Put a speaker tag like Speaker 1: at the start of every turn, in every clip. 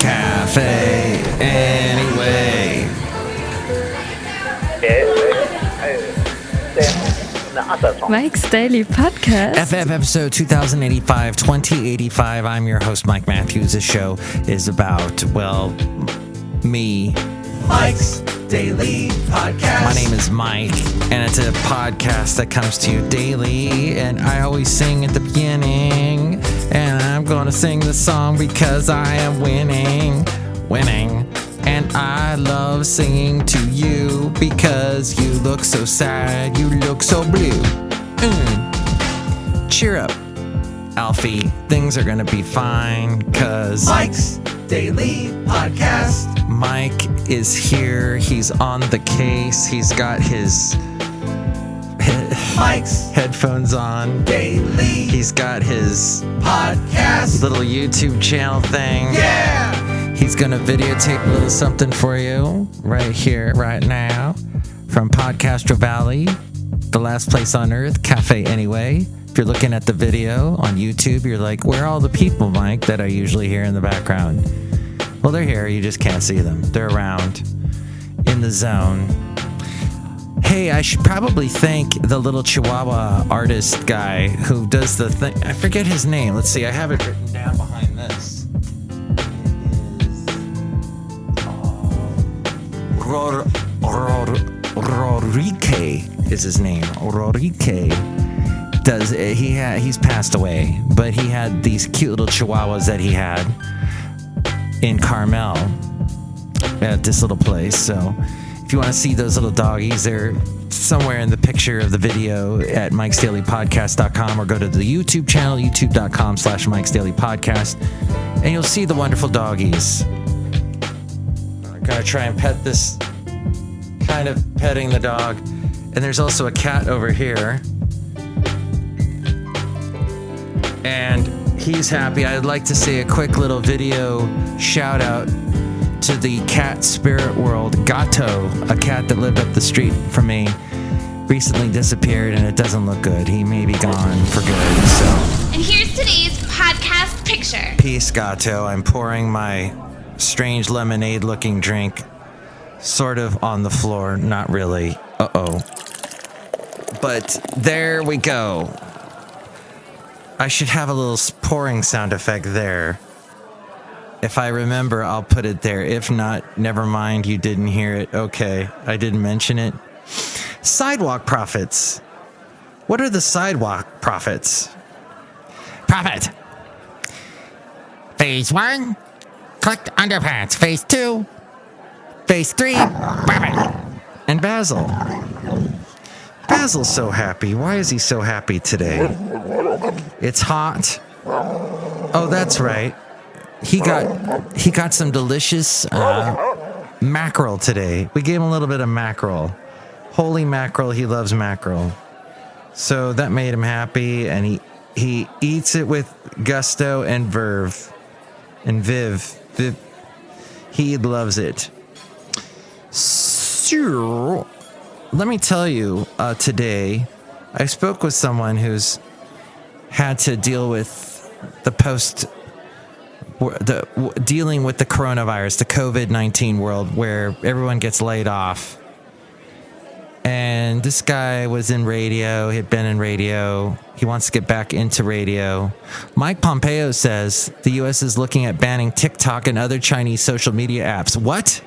Speaker 1: Cafe Anyway.
Speaker 2: Mike's Daily Podcast.
Speaker 1: FF episode 2085. I'm your host, Mike Matthews. This show is about, well, me.
Speaker 3: Mike's Daily Podcast.
Speaker 1: My name is Mike, and it's a podcast that comes to you daily, and I always sing at the beginning, and I'm gonna sing the song because I am winning, and I love singing to you because you look so sad, you look so blue. Cheer up, Alfie, things are gonna be fine, cause
Speaker 3: Mike's Daily Podcast.
Speaker 1: Mike is here. He's on the case. He's got his
Speaker 3: Mike's
Speaker 1: headphones on.
Speaker 3: Daily
Speaker 1: He's got his
Speaker 3: Podcast.
Speaker 1: little YouTube channel thing.
Speaker 3: Yeah!
Speaker 1: He's going to videotape a little something for you right here, right now, from Podcastro Valley, the last place on earth, Cafe Anyway. If you're looking at the video on YouTube, you're like, where are all the people, Mike, that I usually hear in the background? Well, they're here. You just can't see them. They're around in the zone. Hey, I should probably thank the little Chihuahua artist guy who does the thing. I forget his name. Let's see. I have it written down behind this. Rorike is his name. Rorike. He's passed away, but he had these cute little Chihuahuas that he had in Carmel at this little place. So if you want to see those little doggies, they're somewhere in the picture of the video at mikesdailypodcast.com, or go to the YouTube channel, youtube.com/mikesdailypodcast, and you'll see the wonderful doggies. I'm gonna try and pet this, kind of petting the dog. And there's also a cat over here, and he's happy. I'd like to say a quick little video shout out to the cat spirit world. Gato, a cat that lived up the street from me, recently disappeared, and it doesn't look good. He may be gone for good. So,
Speaker 4: and here's today's podcast picture.
Speaker 1: Peace, Gato. I'm pouring my strange lemonade-looking drink, sort of on the floor. Not really. Uh-oh. But there we go. I should have a little pouring sound effect there. If I remember, I'll put it there. If not, never mind, you didn't hear it. Okay, I didn't mention it. Sidewalk profits. What are the sidewalk profits? Profit. Phase 1, collect underpants. Phase 2, Phase 3, profit. And Basil. Basil's so happy. Why is he so happy today? It's hot. Oh, that's right. He got some delicious mackerel today. We gave him a little bit of mackerel. Holy mackerel, he loves mackerel. So that made him happy, and he eats it with gusto and verve. And Viv. He loves it. So, let me tell you, today, I spoke with someone who's had to deal with dealing with the coronavirus, the COVID-19 world, where everyone gets laid off. And this guy was in radio. He had been in radio. He wants to get back into radio. Mike Pompeo says the U.S. is looking at banning TikTok and other Chinese social media apps. What?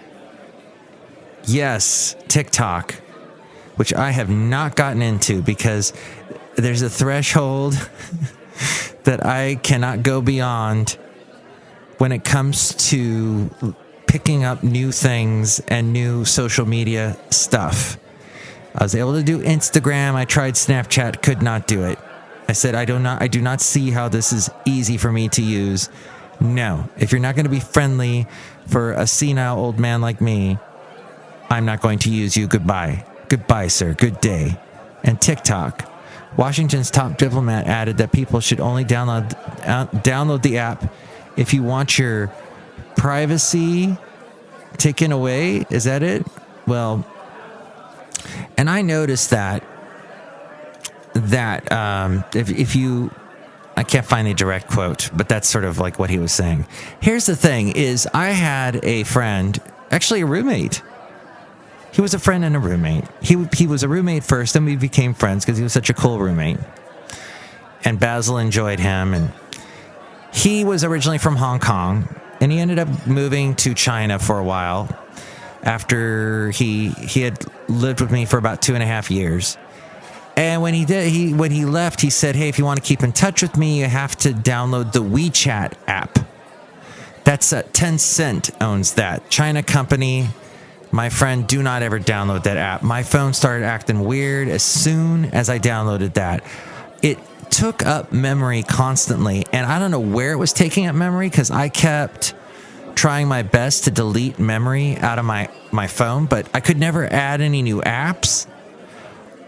Speaker 1: Yes, TikTok, which I have not gotten into because there's a threshold that I cannot go beyond when it comes to picking up new things and new social media stuff. I was able to do Instagram. I tried Snapchat, could not do it. I said, I do not see how this is easy for me to use. No, if you're not going to be friendly for a senile old man like me, I'm not going to use you. Goodbye. Goodbye, sir. Good day. And TikTok. Washington's top diplomat added that people should only download the app if you want your privacy taken away. Is that it? Well, and I noticed that if you I can't find a direct quote, but that's sort of like what he was saying. Here's the thing is I had a friend, actually a roommate. He was a friend and a roommate. He was a roommate first, then we became friends because he was such a cool roommate. And Basil enjoyed him. And he was originally from Hong Kong, and he ended up moving to China for a while after he had lived with me for about 2.5 years. And when he left, he said, hey, if you want to keep in touch with me, you have to download the WeChat app. That's Tencent owns that. China company. My friend, do not ever download that app. My phone started acting weird as soon as I downloaded that. It took up memory constantly, and I don't know where it was taking up memory because I kept trying my best to delete memory out of my phone, but I could never add any new apps.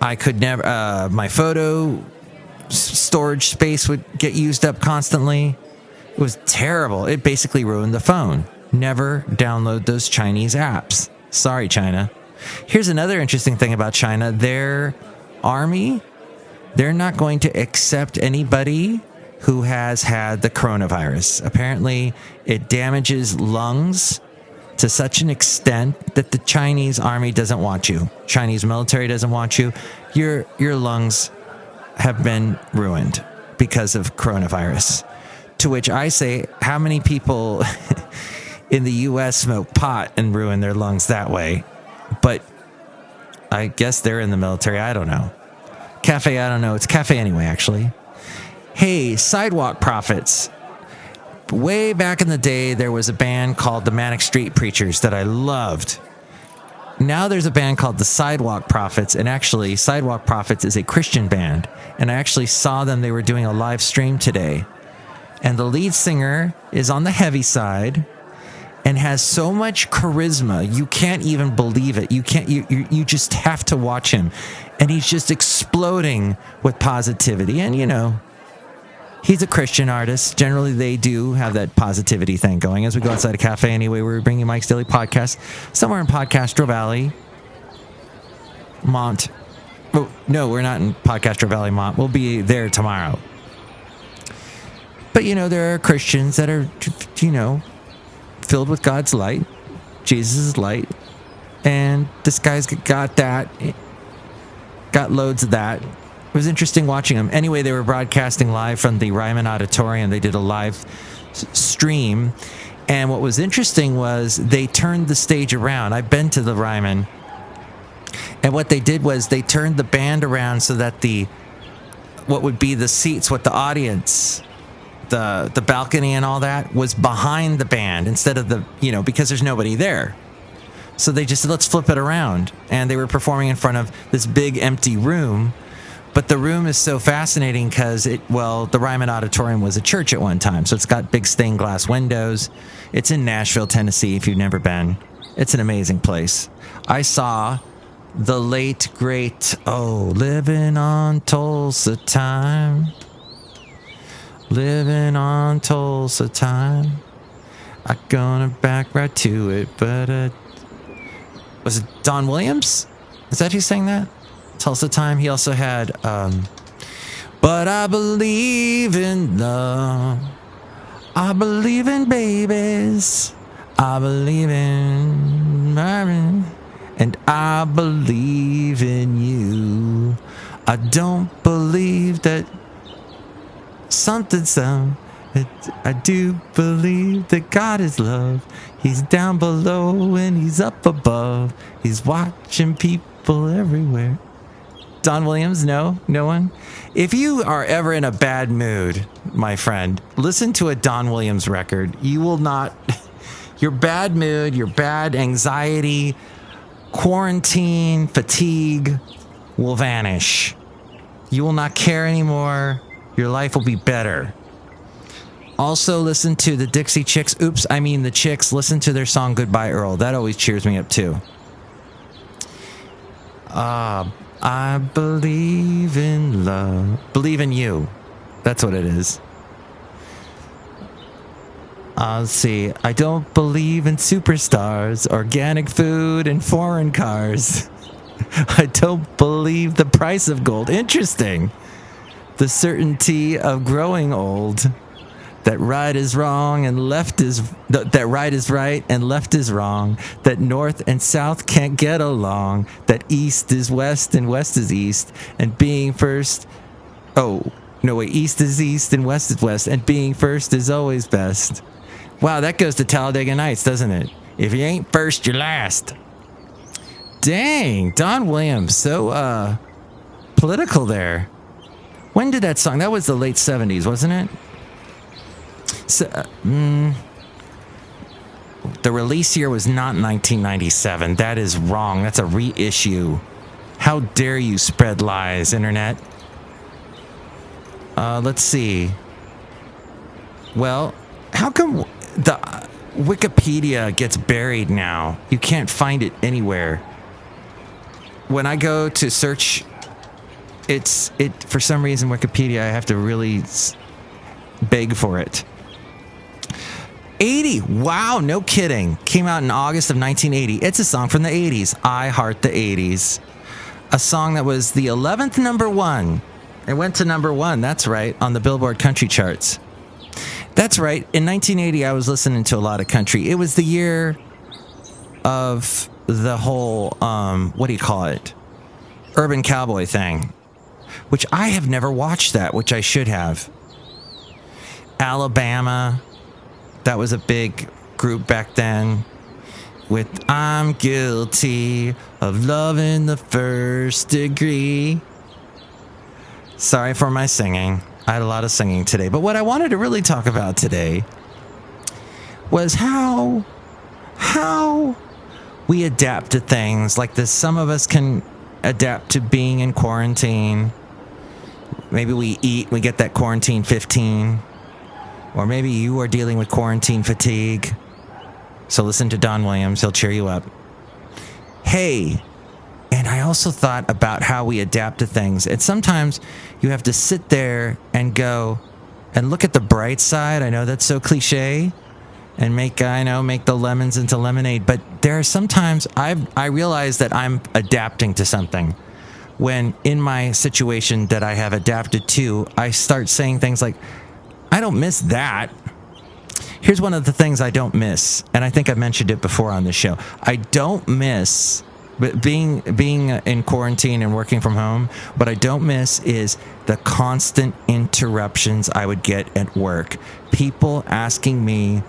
Speaker 1: I could never, my photo storage space would get used up constantly. It was terrible. It basically ruined the phone. Never download those Chinese apps. Sorry, China. Here's another interesting thing about China. Their army, they're not going to accept anybody who has had the coronavirus. Apparently, it damages lungs to such an extent that the Chinese army doesn't want you. Chinese military doesn't want you. Your lungs have been ruined because of coronavirus. To which I say, how many people in the U.S. smoke pot and ruin their lungs that way? But I guess they're in the military. I don't know. Cafe, I don't know. It's cafe anyway, actually. Hey, Sidewalk Prophets. Way back in the day, there was a band called the Manic Street Preachers that I loved. Now there's a band called the Sidewalk Prophets, and actually, Sidewalk Prophets is a Christian band. And I actually saw them. They were doing a live stream today. And the lead singer is on the heavy side and has so much charisma, you can't even believe it. You just have to watch him. And he's just exploding with positivity. And, you know, he's a Christian artist. Generally, they do have that positivity thing going. As we go outside a cafe anyway, we're bringing Mike's Daily Podcast somewhere in Podcastro Valley, Mont. Oh, no, we're not in Podcastro Valley, Mont. We'll be there tomorrow. But, you know, there are Christians that are, you know, filled with God's light, Jesus' light. And this guy's got that, got loads of that. It was interesting watching them. Anyway, they were broadcasting live from the Ryman Auditorium. They did a live stream. And what was interesting was they turned the stage around. I've been to the Ryman. And what they did was they turned the band around so that what would be the seats, what the audience, the balcony and all that was behind the band instead of because there's nobody there. So they just said, let's flip it around. And they were performing in front of this big empty room. But the room is so fascinating because the Ryman Auditorium was a church at one time. So it's got big stained glass windows. It's in Nashville, Tennessee, if you've never been. It's an amazing place. I saw the late, great, living on Tulsa time. Living on Tulsa time. I'm gonna back right to it, but was it Don Williams? Is that who sang that? Tulsa Time. He also had but I believe in love. I believe in babies. I believe in Marvin. And I believe in you. I don't believe that I do believe that God is love. He's down below and he's up above. He's watching people everywhere. Don Williams? No? No one? If you are ever in a bad mood, my friend, listen to a Don Williams record. You will not... Your bad mood, your bad anxiety, quarantine, fatigue will vanish. You will not care anymore. Your life will be better. Also, listen to the Dixie Chicks. The Chicks. Listen to their song Goodbye Earl. That always cheers me up too. I believe in love. Believe in you. That's what it is. Let's see. I don't believe in superstars, organic food, and foreign cars. I don't believe the price of gold. Interesting. the certainty of growing old. That right is wrong and left is that right is right and left is wrong. That north and south can't get along. That east is west and west is east. And being first, east is east and west is west. And being first is always best. Wow, that goes to Talladega Nights, doesn't it? If you ain't first, you're last. Dang, Don Williams, so political there. When did that song? That was the late 70s, wasn't it? So, the release year was not 1997. That is wrong. That's a reissue. How dare you spread lies, internet? Let's see. Well, how come the Wikipedia gets buried now? You can't find it anywhere. When I go to search, it for some reason Wikipedia, I have to really beg for it. 80. Wow, no kidding. Came out in August of 1980. It's a song from the 80s. I Heart the 80s. A song that was the 11th number one. It went to number one, that's right, on the Billboard country charts. That's right. In 1980, I was listening to a lot of country. It was the year of the whole, urban cowboy thing, which I have never watched that, which I should have. Alabama. That was a big group back then with I'm guilty of loving the first degree. Sorry for my singing. I had a lot of singing today. But what I wanted to really talk about today was how we adapt to things like this. Some of us can adapt to being in quarantine. Maybe we get that quarantine 15. Or maybe you are dealing with quarantine fatigue. So listen to Don Williams. He'll cheer you up. Hey, and I also thought about how we adapt to things. And sometimes you have to sit there and go and look at the bright side. I know that's so cliche. And make the lemons into lemonade. But there are sometimes I realize that I'm adapting to something. When in my situation that I have adapted to, I start saying things like, I don't miss that. Here's one of the things I don't miss, and I think I mentioned it before on this show. I don't miss being in quarantine and working from home. What I don't miss is the constant interruptions I would get at work. People asking me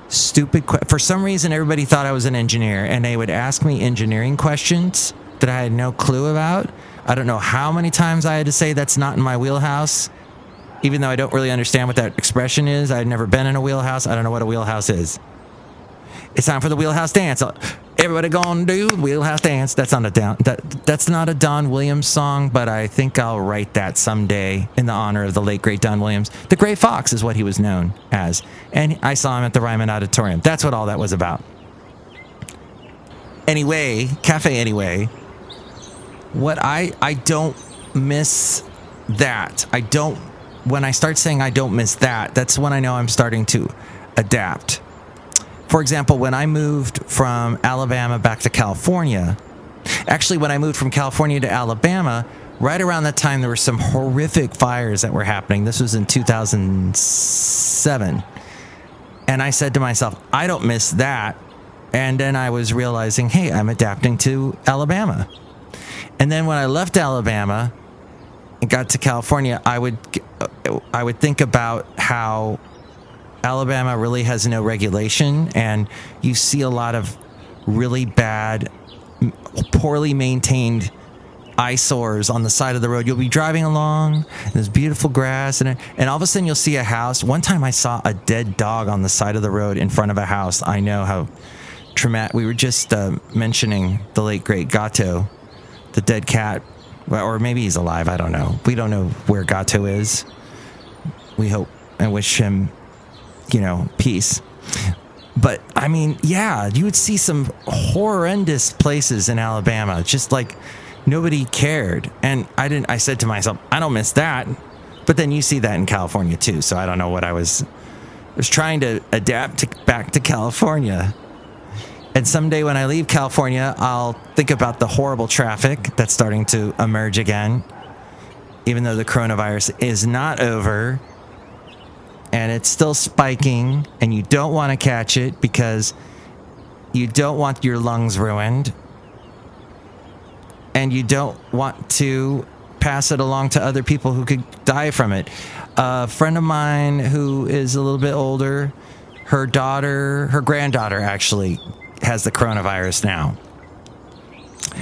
Speaker 1: stupid questions. For some reason, everybody thought I was an engineer, and they would ask me engineering questions that I had no clue about. I don't know how many times I had to say that's not in my wheelhouse. Even though I don't really understand what that expression is. I've never been in a wheelhouse. I don't know what a wheelhouse is. It's time for the wheelhouse dance. Everybody gonna do the wheelhouse dance. That's not a Don Williams song, but I think I'll write that someday in the honor of the late great Don Williams. The Gray Fox is what he was known as. And I saw him at the Ryman Auditorium. That's what all that was about. Anyway, what I don't miss that. When I start saying I don't miss that, that's when I know I'm starting to adapt. For example, when I moved from Alabama back to California, actually when I moved from California to Alabama, right around that time there were some horrific fires that were happening. This was in 2007. And I said to myself, I don't miss that. And then I was realizing, hey, I'm adapting to Alabama. And then when I left Alabama and got to California, I would think about how Alabama really has no regulation, and you see a lot of really bad, poorly maintained eyesores on the side of the road. You'll be driving along, and there's beautiful grass, and all of a sudden you'll see a house. One time I saw a dead dog on the side of the road in front of a house. I know how traumatic. We were just mentioning the late great Gato, the dead cat. Or maybe he's alive. I don't know. We don't know where Gato is. We hope and wish him, peace. But, I mean, yeah, you would see some horrendous places in Alabama. Just like nobody cared. And I said to myself, I don't miss that. But then you see that in California, too. So I don't know what I was trying to adapt back to California. And someday when I leave California, I'll think about the horrible traffic that's starting to emerge again. even though the coronavirus is not over and it's still spiking and you don't want to catch it because you don't want your lungs ruined and you don't want to pass it along to other people who could die from it. A friend of mine who is a little bit older, her granddaughter actually has the coronavirus now.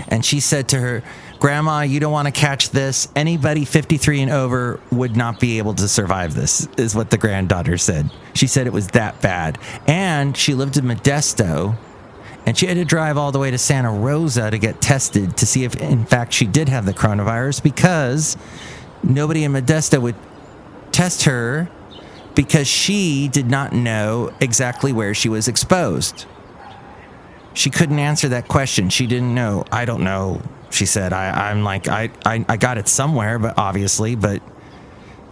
Speaker 1: And she said to her, Grandma, you don't want to catch this. Anybody 53 and over would not be able to survive this, is what the granddaughter said. She said it was that bad. And she lived in Modesto, and she had to drive all the way to Santa Rosa to get tested to see if, in fact, she did have the coronavirus because nobody in Modesto would test her because she did not know exactly where she was exposed. She couldn't answer that question. She didn't know. I don't know. She said, I'm like, I got it somewhere, but obviously, but,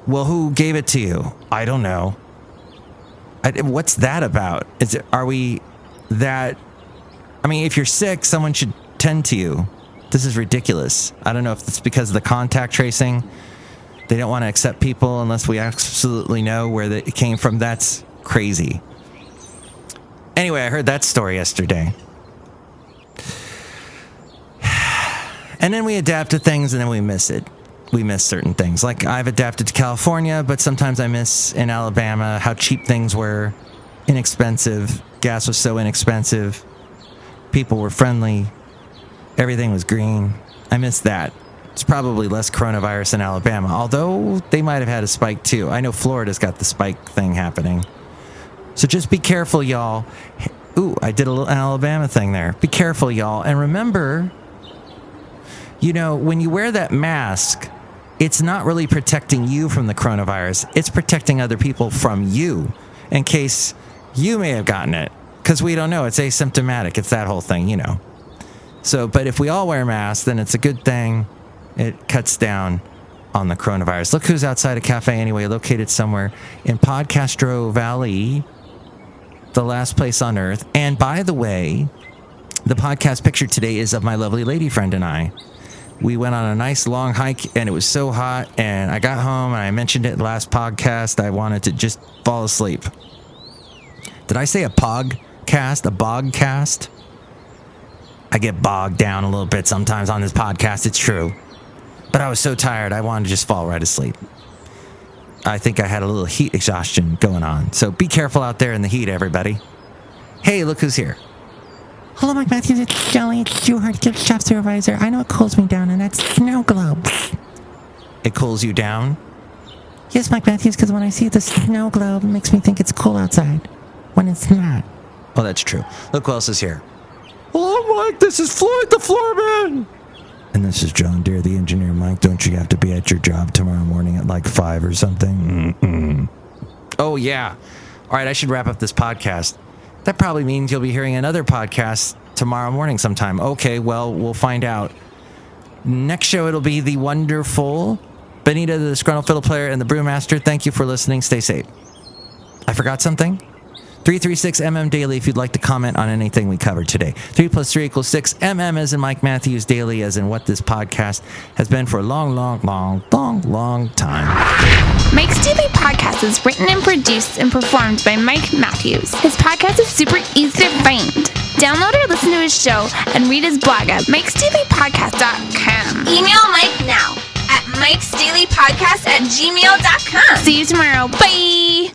Speaker 1: well, who gave it to you? I don't know. What's that about? Are we that, I mean, if you're sick, someone should tend to you. This is ridiculous. I don't know if it's because of the contact tracing. They don't want to accept people unless we absolutely know where it came from. That's crazy. Anyway, I heard that story yesterday. And then we adapt to things and then we miss it. We miss certain things. Like I've adapted to California, but sometimes I miss in Alabama how cheap things were, inexpensive. Gas was so inexpensive. People were friendly. Everything was green. I miss that. It's probably less coronavirus in Alabama, although they might have had a spike too. I know Florida's got the spike thing happening. So just be careful, y'all. Ooh, I did a little Alabama thing there. Be careful, y'all. And remember, you know, when you wear that mask, it's not really protecting you from the coronavirus. It's protecting other people from you in case you may have gotten it. Because we don't know. It's asymptomatic. It's that whole thing, you know. So, but if we all wear masks, then it's a good thing. It cuts down on the coronavirus. Look who's outside a cafe anyway, located somewhere in Podcastro Valley, the last place on earth. And by the way, the podcast picture today is of my lovely lady friend and I. We went on a nice long hike and it was so hot, and I got home and I mentioned it last podcast. I wanted to just fall asleep. Did I say a podcast? A bogcast? I get bogged down a little bit sometimes on this podcast. It's true. But I was so tired, I wanted to just fall right asleep. I think I had a little heat exhaustion going on. So be careful out there in the heat, everybody. Hey, look who's here.
Speaker 5: Hello, Mike Matthews. It's Chely Shoehart, gift shop supervisor. I know it cools me down, and that's snow globes.
Speaker 1: It cools you down?
Speaker 5: Yes, Mike Matthews, because when I see the snow globe, it makes me think it's cool outside, when it's not.
Speaker 1: Oh, that's true. Look who else is here. Hello, Mike. This is Floyd the Floorman. And this is John Deere, the engineer. Mike, don't you have to be at your job tomorrow morning at like 5 or something? Mm-mm. Oh, yeah. All right, I should wrap up this podcast. That probably means you'll be hearing another podcast tomorrow morning sometime. Okay, well, we'll find out. Next show, it'll be the wonderful Benita, the Disgruntled Fiddle Player, and the Brewmaster. Thank you for listening. Stay safe. I forgot something? 336MM Daily if you'd like to comment on anything we covered today. 3 + 3 = 6. MM as in Mike Matthews, Daily as in what this podcast has been for a long time.
Speaker 4: Mike's Daily Podcast is written and produced and performed by Mike Matthews. His podcast is super easy to find. Download or listen to his show and read his blog at mikesdailypodcast.com. Email Mike now at mikesdailypodcast@gmail.com. See you tomorrow. Bye!